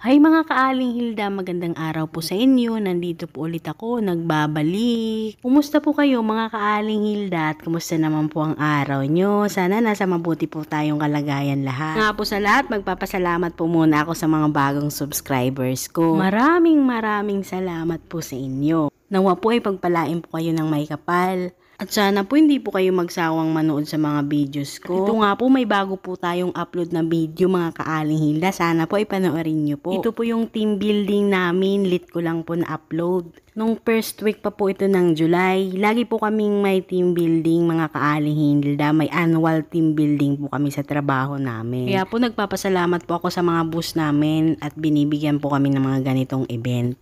Hi mga kaaling Hilda, magandang araw po sa inyo. Nandito po ulit ako, nagbabalik. Kumusta po kayo mga kaaling Hilda at kumusta naman po ang araw nyo? Sana nasa mabuti po tayong kalagayan lahat. Nga po sa lahat, magpapasalamat po muna ako sa mga bagong subscribers ko. Maraming salamat po sa inyo. Nawa po ay pagpalain po kayo ng may kapal. At sana po hindi po kayo magsawang manood sa mga videos ko. Ito nga po, may bago po tayong upload na video mga kaaling Hilda. Sana po ay panoorin nyo po. Ito po yung team building namin. Lit ko lang po na upload. Nung first week pa po ito ng July, lagi po kaming may team building mga kaaling Hilda. May annual team building po kami sa trabaho namin. Kaya po nagpapasalamat po ako sa mga boss namin at binibigyan po kami ng mga ganitong event.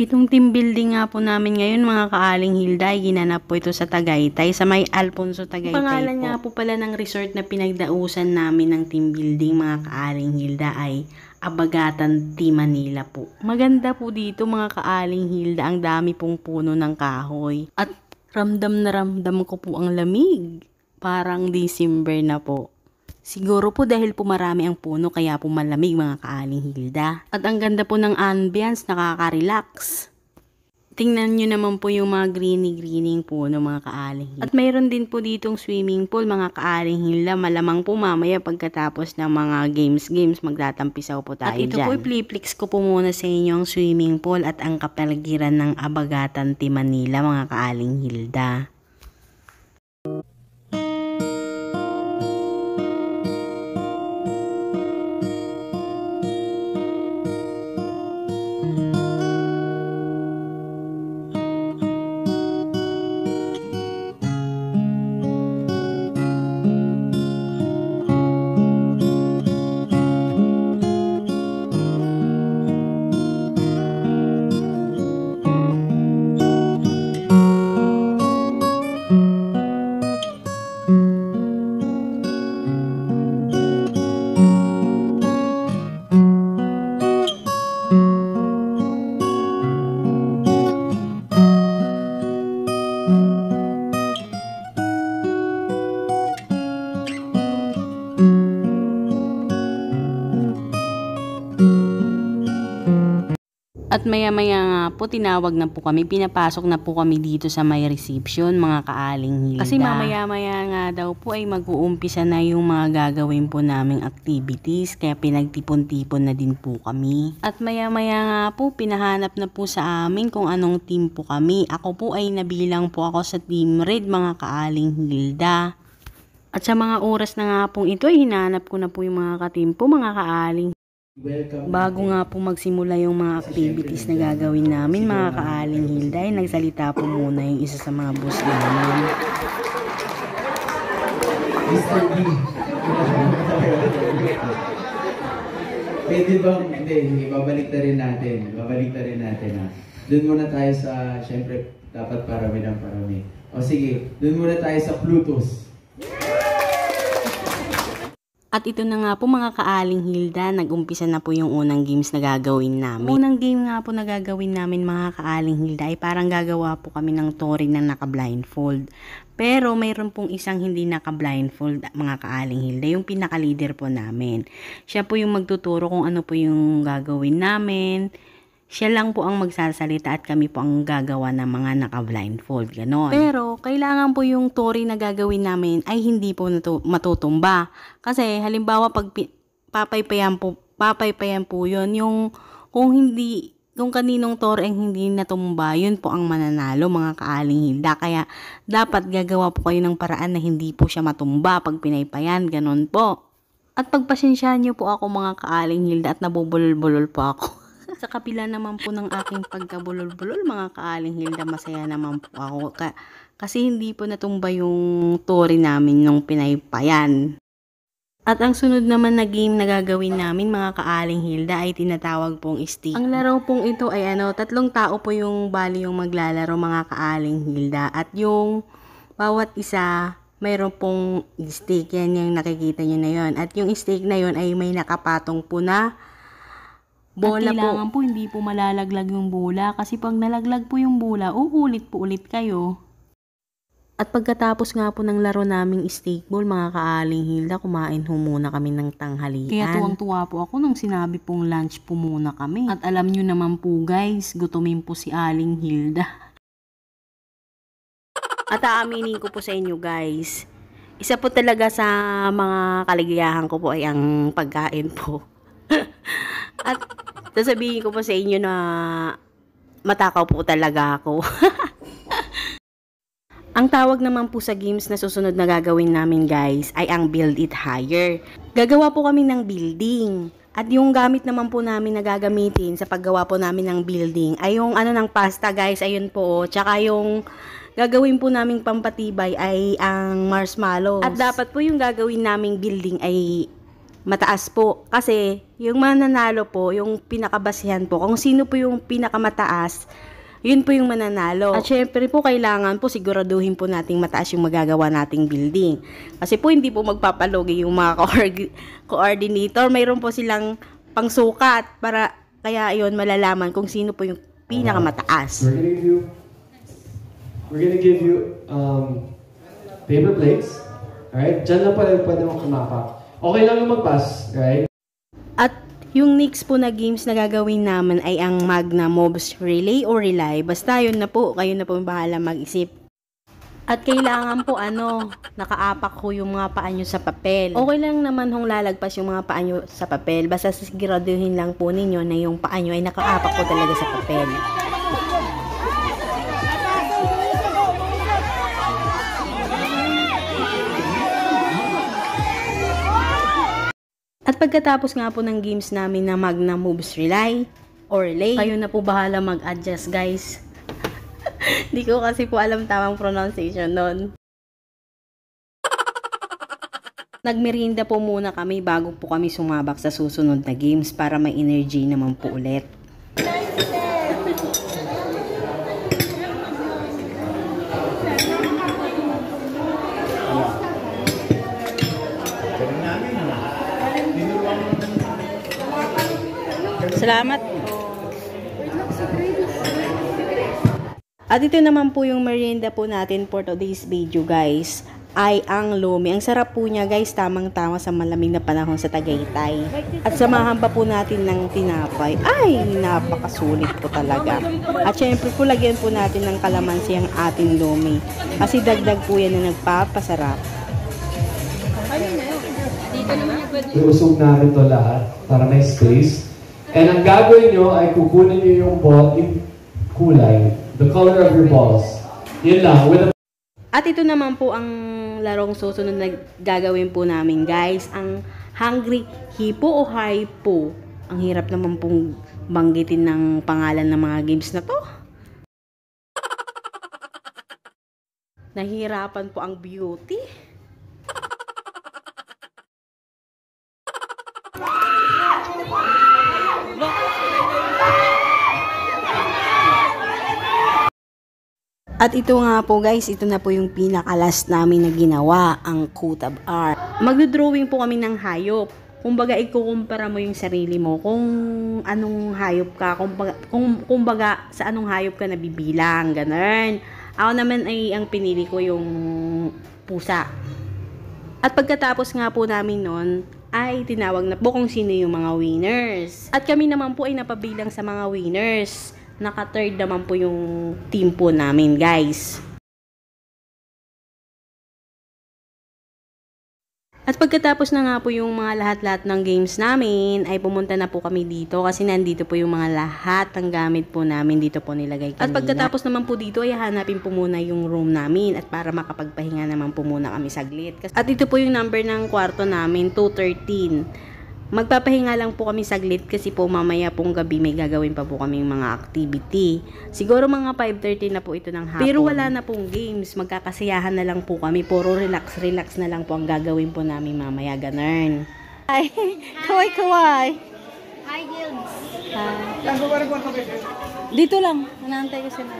Itong team building nga po namin ngayon mga kaaling Hilda, ginanap po ito sa Tagaytay, sa may Alfonso Tagaytay po. Pangalan nga po pala ng resort na pinagdausan namin ng team building mga kaaling Hilda ay Abagatan T. Manila po. Maganda po dito mga kaaling Hilda, ang dami pong puno ng kahoy. At ramdam na ramdam ko po ang lamig. Parang December na po. Siguro po dahil po marami ang puno kaya po malamig mga kaaling Hilda. At ang ganda po ng ambience, nakaka-relax. Tingnan nyo naman po yung mga greeny puno mga kaaling Hilda. At mayroon din po ditong swimming pool mga kaaling Hilda. Malamang po mamaya pagkatapos ng mga games magtatampisaw po tayo dyan. At ito po i-flix ko po muna sa inyo ang swimming pool at ang kapaligiran ng Abagatan T. Manila mga kaaling Hilda. At maya-maya nga po, tinawag na po kami, pinapasok na po kami dito sa may reception, mga kaaling Hilda. Kasi mamaya-maya nga daw po ay mag-uumpisa na yung mga gagawin po naming activities, kaya pinagtipon-tipon na din po kami. At maya-maya nga po, pinahanap na po sa amin kung anong team po kami. Ako po ay nabilang po ako sa Team Red, mga kaaling Hilda. At sa mga oras na nga pong ito, ay hinanap ko na po yung mga kateam po, mga kaaling. Bago nga po magsimula yung mga activities na gagawin namin mga kaaling Hilda, ay nagsalita po muna yung isa sa mga boss namin. Mr. D. Pwede bang, hindi, babalik na rin natin ha. Doon muna tayo sa, syempre, dapat parami ng parami. O sige, doon muna tayo sa Plutos. At ito na nga po mga kaaling Hilda, nag-umpisa na po yung unang games na gagawin namin. Unang game nga po na gagawin namin mga kaaling Hilda ay parang gagawa po kami ng Tori na naka-blindfold. Pero mayroon pong isang hindi naka-blindfold mga kaaling Hilda, yung pinaka-leader po namin. Siya po yung magtuturo kung ano po yung gagawin namin. Siya lang po ang magsasalita at kami po ang gagawa ng mga naka-blindfold, ganon. Pero, kailangan po yung Tori na gagawin namin ay hindi po matutumba. Kasi, halimbawa, pag papaypayan po yun, yung kung kaninong Tori ang hindi natumba, yun po ang mananalo, mga kaaling Hilda. Kaya, dapat gagawa po kayo ng paraan na hindi po siya matumba pag pinaypayan, ganon po. At pagpasensyahan niyo po ako mga kaaling Hilda at nabubulol-bulol po ako. Sa kapila naman po ng aking pagkabulol-bulol mga kaaling Hilda, masaya naman po ako kasi hindi po natumba yung Tori namin nung pinaypayan. At ang sunod naman na game na gagawin namin mga kaaling Hilda ay tinatawag pong stick. Ang laro pong ito ay tatlong tao po yung bali yung maglalaro mga kaaling Hilda, at yung bawat isa mayroon pong stick, yan yung nakikita nyo na yon. At yung stick na yon ay may nakapatong po na bola. At kailangan po hindi po malalaglag yung bola kasi pag nalaglag po yung bola, uhulit po ulit kayo. At pagkatapos nga po ng laro naming stakeball, mga kaaling Hilda, kumain ho muna kami ng tanghalian. Kaya tuwang-tuwa po ako nung sinabi pong lunch po muna kami. At alam nyo naman po guys, gutumin po si Aling Hilda. At aaminin ko po sa inyo guys, isa po talaga sa mga kaligayahan ko po ay ang pagkain po. At sasabihin ko po sa inyo na matakaw po talaga ako. Ang tawag naman po sa games na susunod na gagawin namin guys ay ang Build It Higher. Gagawa po kami ng building. At yung gamit naman po namin na gagamitin sa paggawa po namin ng building ay yung ano ng pasta guys, ayun po. Tsaka yung gagawin po naming pampatibay ay ang marshmallows. At dapat po yung gagawin naming building ay mataas po. Kasi yung mananalo po, yung pinakabasihan po, kung sino po yung pinakamataas, yun po yung mananalo. At syempre po, kailangan po siguraduhin po nating mataas yung magagawa nating building. Kasi po, hindi po magpapalugi yung mga coordinator. Mayroon po silang pangsukat para kaya yun malalaman kung sino po yung pinakamataas. We're gonna give you paper plates. Alright? Diyan na pala pwede mong kumapak. Okay lang yung mag-pass. Right? At yung next po na games na gagawin naman ay ang Magna Mobs Relay or Relay. Basta yun na po, kayo na po yung bahala mag-isip. At kailangan po nakaapak ho yung mga paa nyo sa papel. Okay lang naman hong lalagpas yung mga paa nyo sa papel. Basta siguraduhin lang po ninyo na yung paa nyo ay nakaapak po talaga sa papel. At pagkatapos nga po ng games namin na Magna Moves Relay or Relay, kayo na po bahala mag-adjust guys. Di ko kasi po alam tamang pronunciation nun. Nagmerienda po muna kami bago po kami sumabak sa susunod na games para may energy naman po ulit. Salamat. At ito naman po yung merienda po natin for today's video guys, ay ang lomi. Ang sarap po niya guys, tamang-tama sa malamig na panahon sa Tagaytay. At samahan pa po natin ng tinapay. Ay, napakasulit po talaga. At syempre po lagyan po natin ng kalamansi ang ating lomi. Kasi dagdag po yan na nagpapasarap. Iusog namin to lahat para may space. And ang gagawin nyo ay kukunin nyo yung ball, yung kulay, the color of your balls. Yun lang. At ito naman po ang larong susunod na gagawin po namin guys. Ang Hungry Hippo o Hypo. Ang hirap naman pong banggitin ng pangalan ng mga games na to. Nahihirapan po ang beauty. At ito nga po guys, ito na po yung pinaka-last namin na ginawa, ang Kutab Art. Magdo-drawing po kami ng hayop. Kumbaga, ikukumpara mo yung sarili mo kung anong hayop ka, kumbaga sa anong hayop ka nabibilang, ganun. Ako naman ay ang pinili ko yung pusa. At pagkatapos nga po namin nun, ay tinawag na po kung sino yung mga winners. At kami naman po ay napabilang sa mga winners. Naka-third naman po yung team po namin, guys. At pagkatapos na nga po yung mga lahat-lahat ng games namin, ay pumunta na po kami dito kasi nandito po yung mga lahat ng gamit po namin dito po nilagay kanina. At pagkatapos naman po dito ay hanapin po muna yung room namin at para makapagpahinga naman po muna kami saglit. At ito po yung number ng kwarto namin, 213. Magpapahinga lang po kami saglit kasi po mamaya pong gabi may gagawin pa po kaming mga activity. Siguro mga 5:30 na po ito ng hapon. Pero wala na pong games, magkakasiyahan na lang po kami. Puro relax na lang po ang gagawin po namin mamaya, ganun. Hi! Kaway! Hi, Gilbs. Dito lang, nanantay ko sila.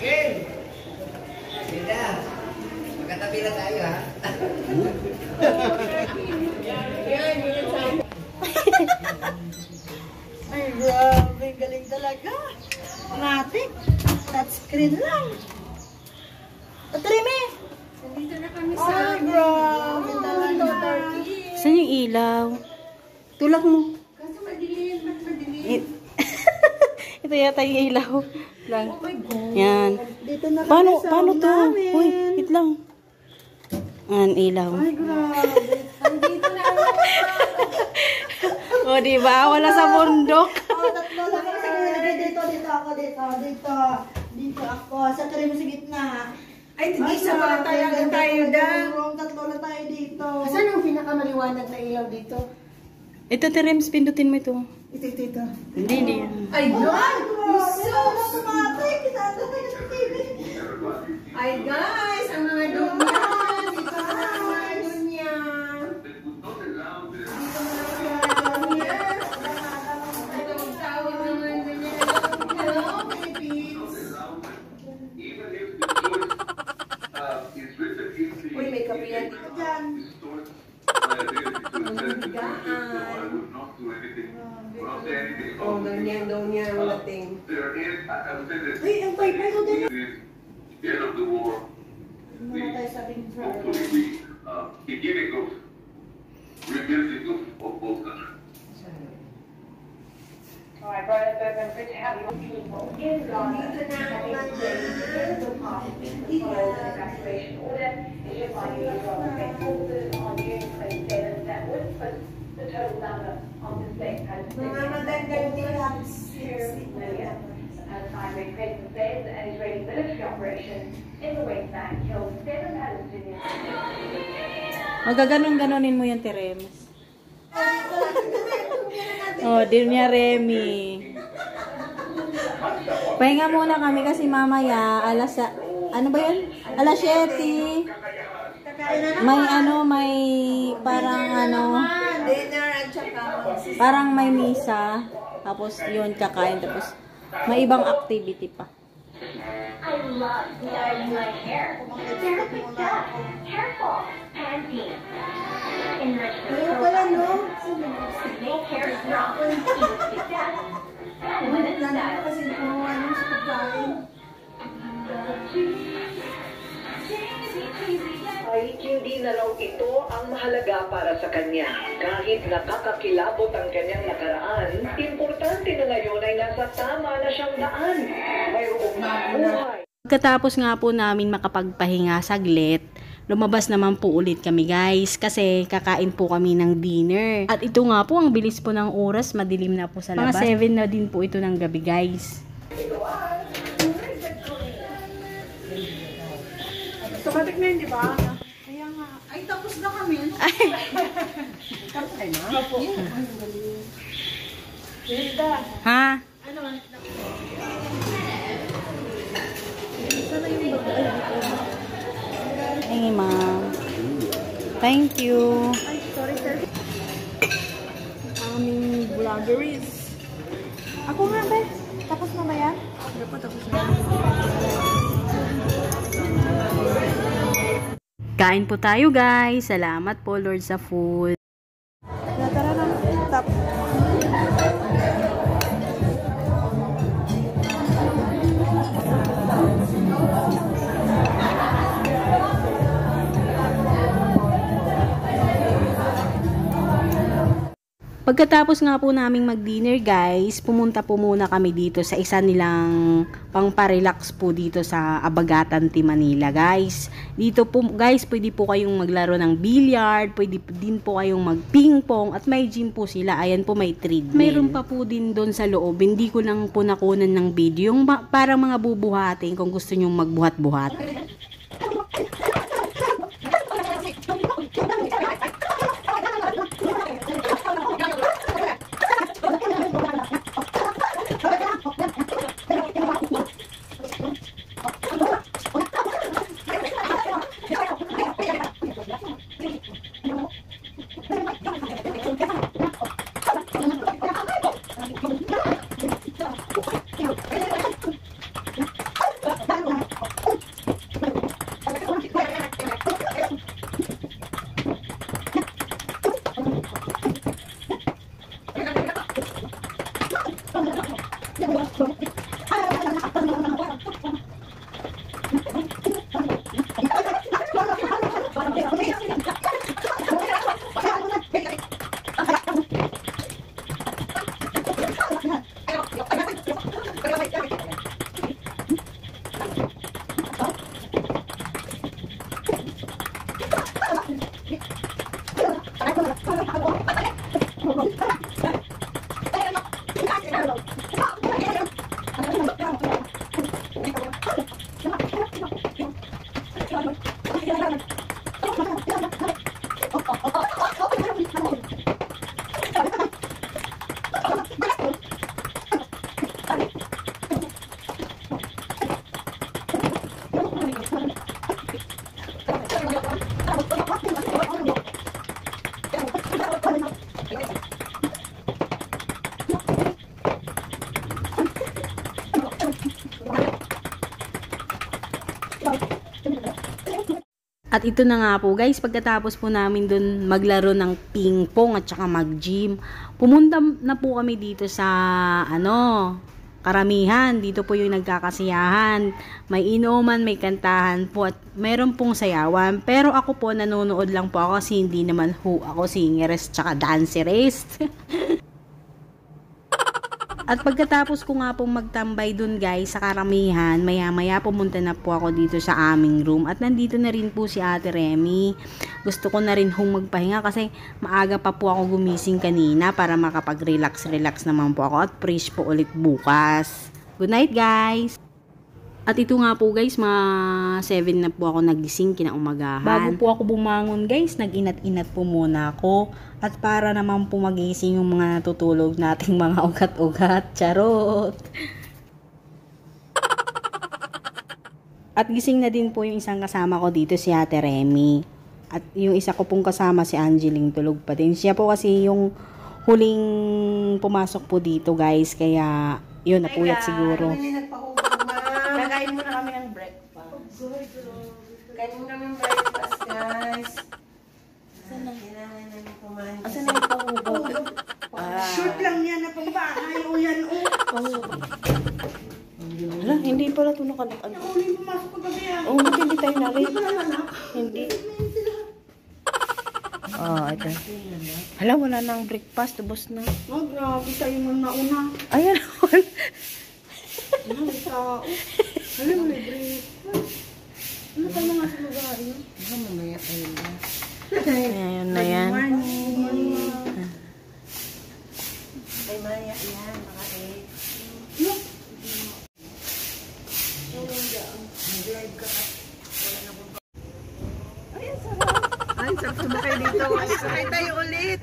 Okay. Sida, magkatabi na tayo ha. Grabe, galing talaga. Matik. Touchscreen lang. Patrimi! Nandito na kami sa Ay, grabe talaga. Saan yung ilaw? Tulak mo. Kaso madilim, ba't madilim? Ito yata yung ilaw. Lang. Oh my God. Yan. Dito na kami Paano, sa paano to? namin. Uy, wait lang. Yan, ilaw. Ay, grabe. Nandito na ako. O, diba? Wala sa bundok. Oh, tatlo lang kami sa gilid. Dito ako, dito. Dito ako. Sa trim sa gitna. Ay, isa pala tayo. Hanggang tayo daw. Tatlo na tayo dito. Saan ang pinakamaliwanag na ilaw dito? Ito, Terems, pindutin mo ito. Ito. Hindi. Ay, God! Automatic. Kinanta tayo sa TV. Ay, guys! Ang mga dunya! Dito na ang mga dunya! Ito, magtawag naman dunya. Hello, Philippines! Uy, may kape yan dito dyan. Oh, ganyan daw niya ang dating. Uy, ang pay-pay ko din. End of the war, Muna tayo sa ping hopefully the beginning of rebuilding of both countries. Alright, Brian, I'm good to have you people in Ghana. Evacuation order issued by the Israeli forces on June 27th that would put the total number of displaced Palestinians to 2 million. As Timely Creighton says, an Israeli military operation in the West Bank killed 7 Palestinians. Magaganon-ganonin mo yung Terems. Oh, din niya Remy. Pahinga muna kami kasi mamaya ano ba yun? Alas 7. May parang dinner at saka parang may misa. Tapos yun kakain tapos may ibang activity pa. I love my hair. There's stuff, hair fall, Pantene. Enriched with make hair strong, easy to death. Women's style. kasi nakuha sa pagkain. Ay hindi na raw ito ang mahalaga para sa kanya. Kahit nakakakilabot ang kanyang nakaraan, importante na ngayon ay nasa tama na siyang daan. Mayroong buhay. Pagkatapos nga po namin makapagpahinga saglit, lumabas naman po ulit kami guys kasi kakain po kami ng dinner. At ito nga po, ang bilis po ng oras, madilim na po sa labas. Mga 7 na din po ito ng gabi guys. Automatic na yun, di ba? Kaya nga. Ay, tapos na kami. Tapos na? Opo. Hilda. Ha? Ano? Hey ma'am. Thank you. Ay, sorry sir. Aming vloggeries. Ako nga ba? Tapos na ba yan? Hindi pa tapos na. Kain po tayo guys. Salamat po Lord sa food. Tara na. Tap. Pagkatapos nga po naming mag-dinner guys, pumunta po muna kami dito sa isa nilang pang-parelax po dito sa Abagatan, Manila guys. Dito po guys, pwede po kayong maglaro ng billiard, pwede din po kayong mag-ping-pong at may gym po sila. Ayan po, may treadmill. Mayroon pa po din doon sa loob, hindi ko lang po nakunan ng video, yung parang mga bubuhatin kung gusto nyong magbuhat-buhat. At ito na nga po guys, pagkatapos po namin dun maglaro ng ping pong at saka mag-gym, pumunta na po kami dito sa Karamihan. Dito po yung nagkakasiyahan. May inuman, may kantahan po at meron pong sayawan. Pero ako po nanonood lang po ako kasi hindi naman ako singeres tsaka danceres. At pagkatapos ko nga pong magtambay dun guys sa Karamihan, maya-maya pumunta na po ako dito sa aming room. At nandito na rin po si Ate Remy. Gusto ko na rin magpahinga kasi maaga pa po ako gumising kanina para makapag-relax naman po ako at fresh po ulit bukas. Good night guys! At ito nga po guys, mga 7 na po ako nagising kinaumagahan. Bago po ako bumangon guys, nag-inat-inat po muna ako. At para naman po magising yung mga natutulog nating mga ugat-ugat. Charot! At gising na din po yung isang kasama ko dito, si Ate Remy. At yung isa ko pong kasama, si Angeline, tulog pa din. Siya po kasi yung huling pumasok po dito guys. Kaya yun, napuyat siguro. Kain muna kami ng breakfast. Kain muna kami ng breakfast, guys. Kailangan namin kumain. Asan na yung pangubog? Short lang yan na pangbahay. O yan, o. Hala, hindi pala ito nakalak. Hindi pumasok ko gabi yan. Oo, ba't hindi tayo narin? Hindi. Ito. Hala, wala nang breakfast. Tubos na. Oh, grabe tayo man nauna. Ayan. Ano, tao. Alam mo, may breakfast. Ano ka mga sa lugar yun? Mamaya tayo na. Ayan na yan. Ay, Maya, yan. Maka-8. Nag-live ka. Ay, sarap. Ay, sarap sumakay dito. Sakay tayo ulit.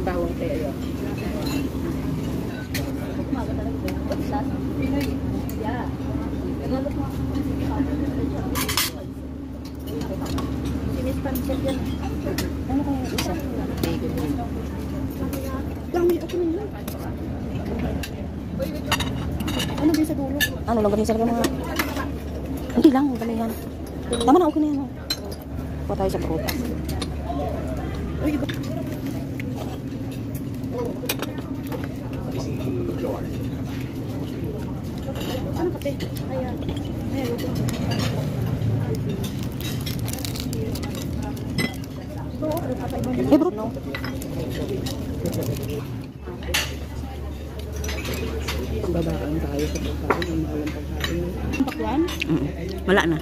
Bawang tayo. Ano kaya yung isa? Ano ba sa dulo? Ano lang galing sa mga... Hindi lang, galing yan. Tama na, okay na yan. Kuha tayo sa prutas. Ano kape? Ayan. Ayan, luto. Eh, bro, no? Babaan tayo sa pagkain. Ang mahalang pagkain. Pakwan? Wala na.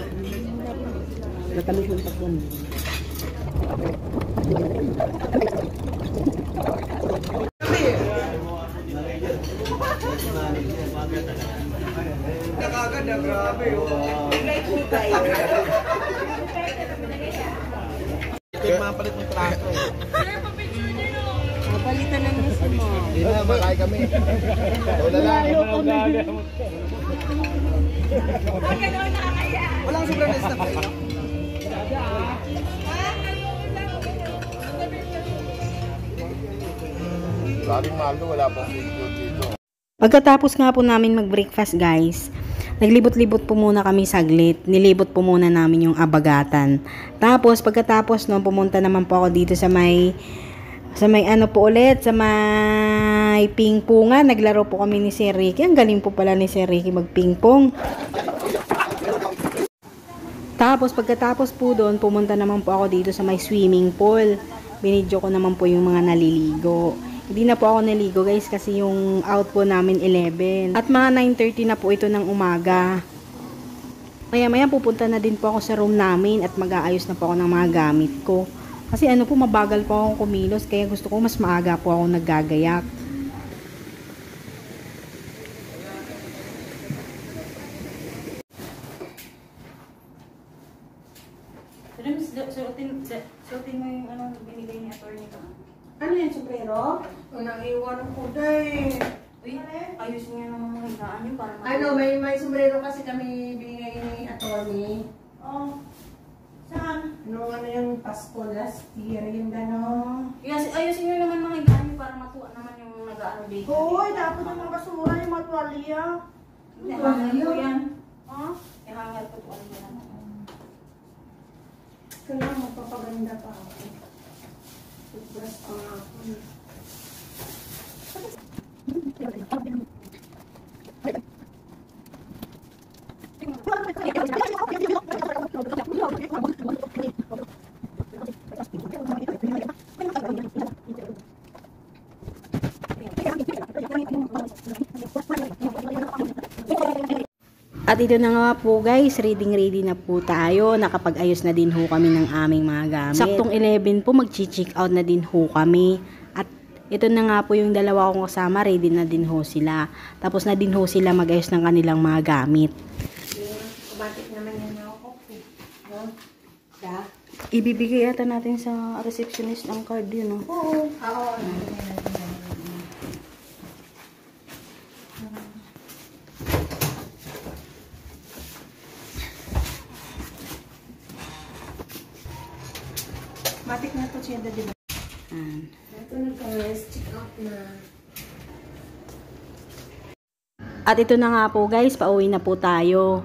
Natamis ng pakwan. Nakagad na, grabe. Hugay-hugay. Ito yung mapalit ng trato. Mapalitan ng miss mo. Hindi na, malaki kami. Wala lang. Walang sobrang na stop kayo. Maraming malo, wala pang video dito. Pagkatapos nga po namin mag-breakfast guys, naglibot-libot po muna kami saglit. Nilibot po muna namin yung abagatan. Tapos pagkatapos no, pumunta naman po ako dito sa may ano po ulit, sa may ping-pongan. Naglaro po kami ni Sir Ricky. Ang galing po pala ni Sir Ricky mag-ping-pong. Tapos pagkatapos po doon, pumunta naman po ako dito sa may swimming pool. Binidyo ko naman po yung mga naliligo. Hindi na po ako naligo guys kasi yung out po namin 11. At mga 9:30 na po ito ng umaga. Maya-maya pupunta na din po ako sa room namin at mag-aayos na po ako ng mga gamit ko. Kasi ano po, mabagal po akong kumilos kaya gusto ko mas maaga po ako naggagayak. Suotin mo yung ano binigay ni attorney ko. Ano yan, sombrero? Unang iwan ko dahil. Uy, ayusin niya naman mga higaan yun para Ano, may sombrero kasi kami binigay ni attorney. Oh, saan? Ano yung Pasko last year, yung gano'n. Ayusin niyo naman mga higaan yun para matuwa naman yung nag-aaral bakery. Hoy, dapat yung mga basura, yung mga tuwalya. Ihangal ko yan. Oh, ihangal ko po yan. Kailangan magpapaganda pa ako. Toothbrush pa nga ako. At ito na nga po guys, ready na po tayo. Nakapag-ayos na din ho kami ng aming mga gamit. Saktong 11 po, mag-check out na din ho kami. At ito na nga po yung dalawa kong kasama, ready na din ho sila. Tapos na din ho sila mag-ayos ng kanilang mga gamit. Kumatik naman yan ako. No? Yeah. Ibibigay ata natin sa receptionist ang card yun, no? Oo. Oo. Matik na to siya, di ba? Ito na guys, check out na. At ito na nga po guys, pauwi na po tayo.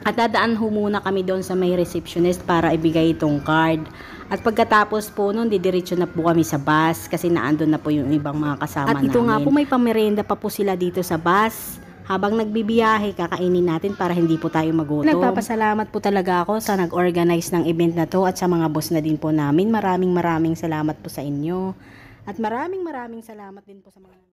At dadaan ho muna kami doon sa may receptionist para ibigay itong card. At pagkatapos po nun, didiretso na po kami sa bus kasi naandun na po yung ibang mga kasama namin. At ito nga po, may pamerienda pa po sila dito sa bus. Habang nagbibiyahe, kakainin natin para hindi po tayo magutom. Nagpapasalamat po talaga ako sa nag-organize ng event na to at sa mga boss na din po namin. Maraming salamat po sa inyo. At maraming salamat din po sa mga